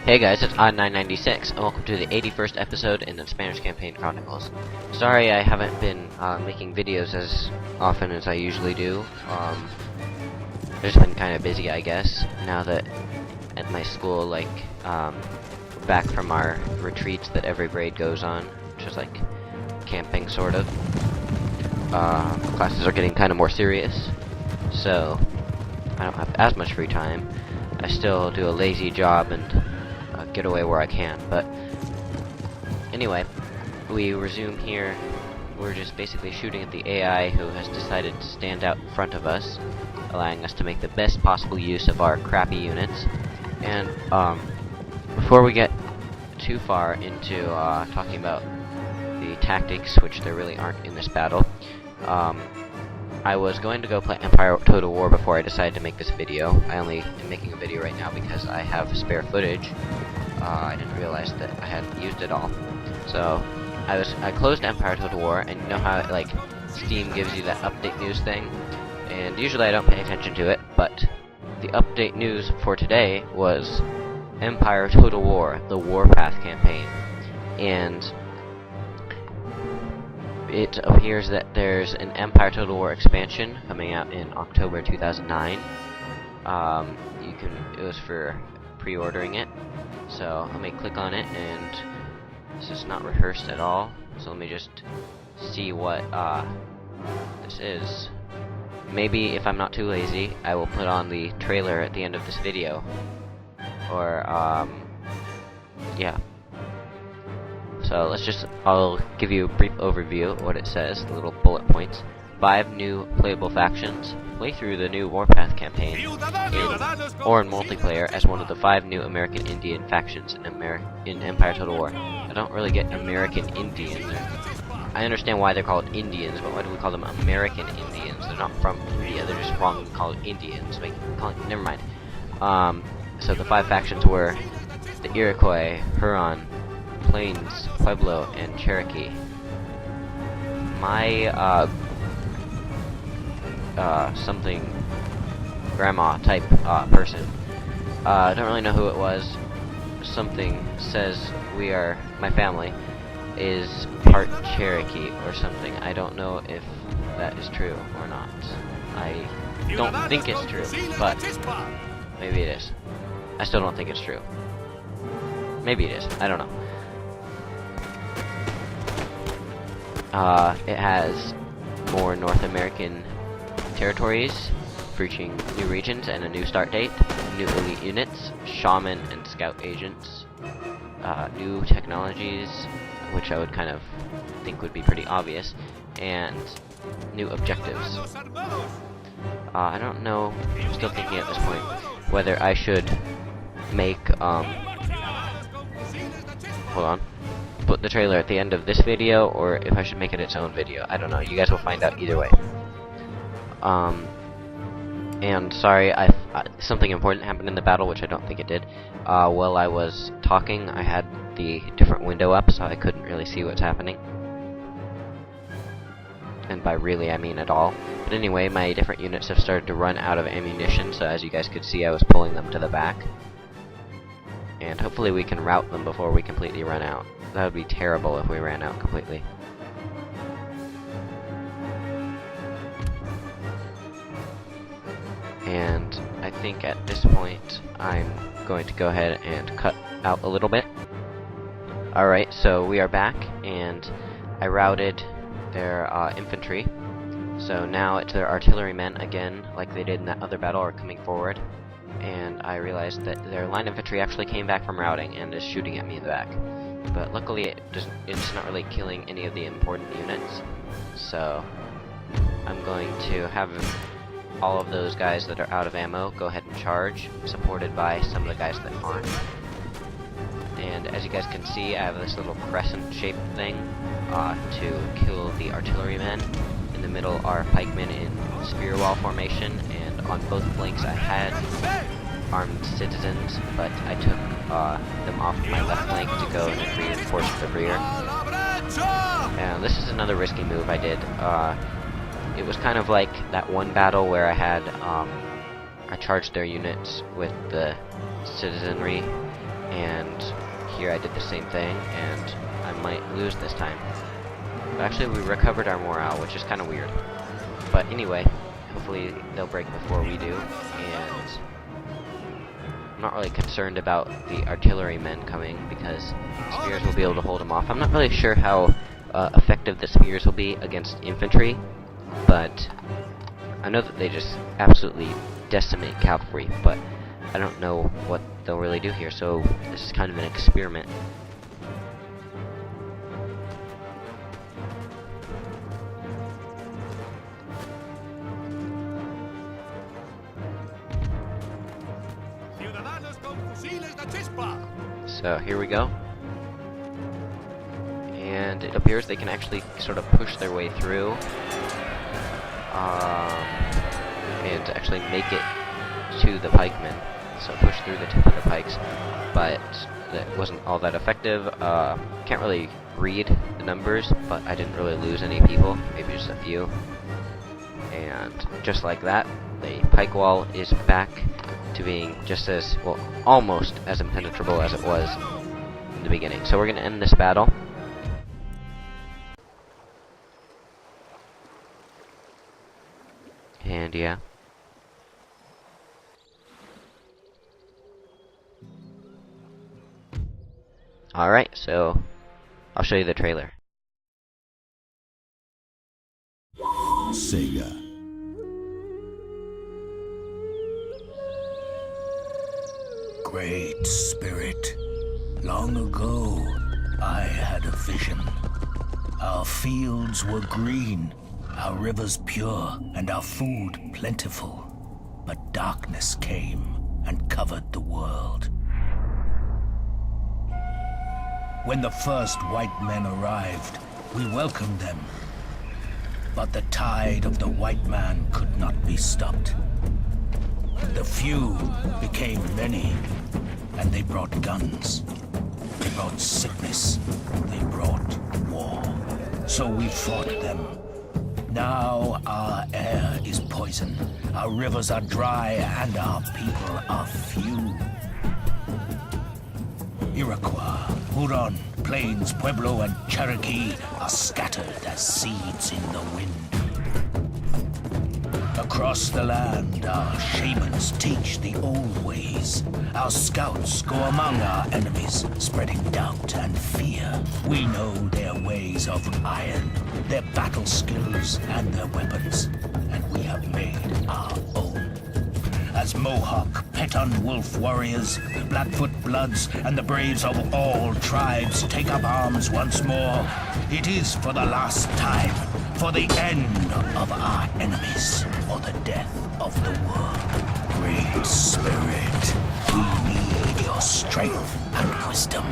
Hey guys, it's Odd996, and welcome to the 81st episode in the Spanish campaign Chronicles. Sorry I haven't been making videos as often as I usually do. I've just been kind of busy, I guess, now that at my school, back from our retreats that every grade goes on, which is like camping, sort of. Classes are getting kind of more serious, so I don't have as much free time. I still do a lazy job and get away where I can, but anyway, we resume here. We're just basically shooting at the AI who has decided to stand out in front of us, allowing us to make the best possible use of our crappy units. And before we get too far into talking about the tactics, which there really aren't in this battle, I was going to go play Empire Total War before I decided to make this video. I only am making a video right now because I have spare footage. I didn't realize that I hadn't used it all. So I closed Empire Total War, and you know how Steam gives you that update news thing, and usually I don't pay attention to it, but the update news for today was Empire Total War, the Warpath campaign, and it appears that there's an Empire Total War expansion coming out in October 2009. It was for pre-ordering it, so let me click on it, and this is not rehearsed at all, so let me just see what this is. Maybe if I'm not too lazy, I will put on the trailer at the end of this video, or yeah. So I'll give you a brief overview of what it says, the little bullet points. 5 new playable factions. Play through the new Warpath campaign in multiplayer as one of the 5 new American Indian factions in Empire Total War. I don't really get American Indians. I understand why they're called Indians, but why do we call them American Indians? They're not from India, they're just wrong to call it Indians. Never mind. So the 5 factions were the Iroquois, Huron, Plains, Pueblo, and Cherokee. My something grandma type person, I don't really know who it was. Something says my family is part Cherokee or something. I don't know if that is true or not. I don't think it's true, but maybe it is. I still don't think it's true. Maybe it is. I don't know. It has more North American territories, featuring new regions and a new start date, new elite units, shaman and scout agents, new technologies, which I would kind of think would be pretty obvious, and new objectives. I don't know, I'm still thinking at this point whether I should make, hold on, put the trailer at the end of this video, or if I should make it its own video. I don't know, you guys will find out either way. And sorry, something important happened in the battle, which I don't think it did. While I was talking, I had the different window up, so I couldn't really see what's happening. And by really, I mean at all. But anyway, my different units have started to run out of ammunition, so as you guys could see, I was pulling them to the back. And hopefully we can rout them before we completely run out. That would be terrible if we ran out completely. And I think at this point I'm going to go ahead and cut out a little bit. Alright, so we are back, and I routed their infantry. So now it's their artillerymen again, like they did in that other battle, are coming forward. And I realized that their line infantry actually came back from routing and is shooting at me in the back. But luckily it's not really killing any of the important units. So I'm going to have all of those guys that are out of ammo go ahead and charge, supported by some of the guys that aren't. And as you guys can see, I have this little crescent-shaped thing to kill the artillerymen. In the middle are pikemen in spear wall formation, and on both flanks I had armed citizens, but I took them off my left flank to go and reinforce the rear. And this is another risky move I did. It was kind of like that one battle where I had I charged their units with the citizenry and here I did the same thing, and I might lose this time. But actually, we recovered our morale, which is kind of weird. But anyway, hopefully they'll break before we do, and I'm not really concerned about the artillerymen coming, because spears will be able to hold them off. I'm not really sure how effective the spears will be against infantry, but I know that they just absolutely decimate cavalry, but I don't know what they'll really do here, so this is kind of an experiment. So here we go. And it appears they can actually sort of push their way through. And actually make it to the pikemen. So push through the tip of the pikes. But that wasn't all that effective. Can't really read the numbers, but I didn't really lose any people. Maybe just a few. And just like that, the pike wall is back to being just as, well, almost as impenetrable as it was in the beginning. So we're going to end this battle. And yeah. Alright, so I'll show you the trailer. Sega. Great Spirit, long ago I had a vision. Our fields were green, our rivers pure, and our food plentiful. But darkness came and covered the world. When the first white men arrived, we welcomed them. But the tide of the white man could not be stopped. The few became many, and they brought guns. They brought sickness. They brought war. So we fought them. Now our air is poison, our rivers are dry, and our people are few. Iroquois, Huron, Plains, Pueblo, and Cherokee are scattered as seeds in the wind. Across the land, our shamans teach the old ways. Our scouts go among our enemies, spreading doubt and fear. We know their ways of iron, their battle skills, and their weapons, and we have made our own. As Mohawk, Peton Wolf warriors, Blackfoot Bloods, and the braves of all tribes take up arms once more, it is for the last time, for the end of our enemies, or the death of the world. Great Spirit, we need your strength and wisdom.